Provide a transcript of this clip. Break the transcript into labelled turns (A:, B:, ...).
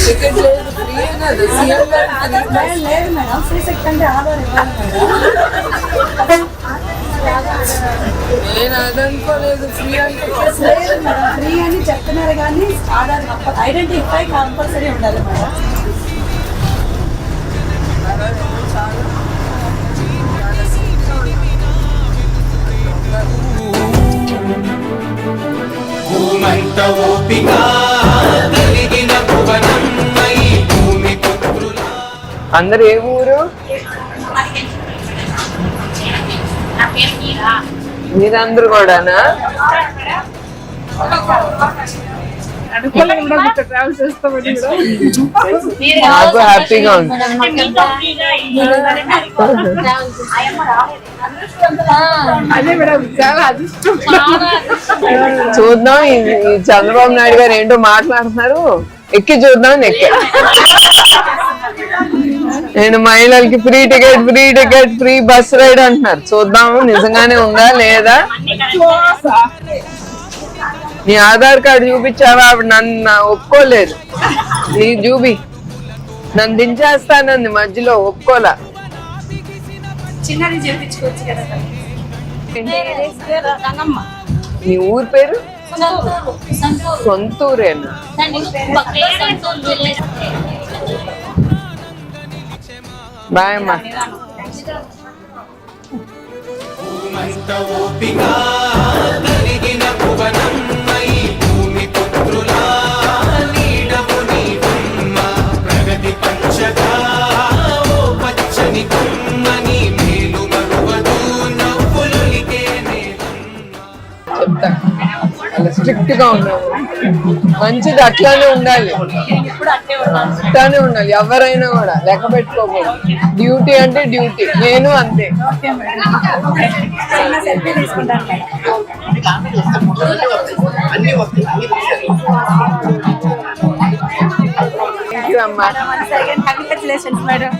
A: Ticket లేదు, free కదా CM గారు.
B: లేదు మేడం, ఫ్రీ సెక్ట్ అంటే ఆధార్ ఇవ్వాలి మేడం.
A: నేను అదనుకోలేదు ఫ్రీ అంటే.
B: లేదు మేడం, ఫ్రీ అని చెప్తున్నారు కానీ ఆధార్ ఐడెంటిఫై కంపల్సరీ ఉండాలి మేడం.
A: అందరు ఏ ఊరు? మీరందరూ కూడానా? నాకు హ్యాపీగా ఉంది. చూద్దాం ఈ చంద్రబాబు నాయుడు గారు ఏంటో మాట్లాడుతున్నారు, ఎక్కి చూద్దాం. నేను మహిళలకి free ticket free bus ride అంటున్నారు. చూద్దాము నిజంగానే ఉందా లేదా. నీ ఆధార్ కార్డు చూపించావా? ఆవిడ నన్ను ఒప్పుకోలేదు. నీ చూపి, నన్ను దించేస్తానంది మధ్యలో, ఒప్పుకోలా. నీ ఊరు పేరు? సొంతూరేనా? బాయ్ అమ్మా. చెప్తా, అలా స్ట్రిక్ట్ గా ఉన్నావు. మంచిది, అట్లానే ఉండాలి. అట్లానే ఉండాలి, ఎవరైనా కూడా లెక్క పెట్టుకోకూడదు. డ్యూటీ అంటే డ్యూటీ. నేను అంతే.
B: అమ్మా, కంగ్రాచులేషన్స్ మేడం.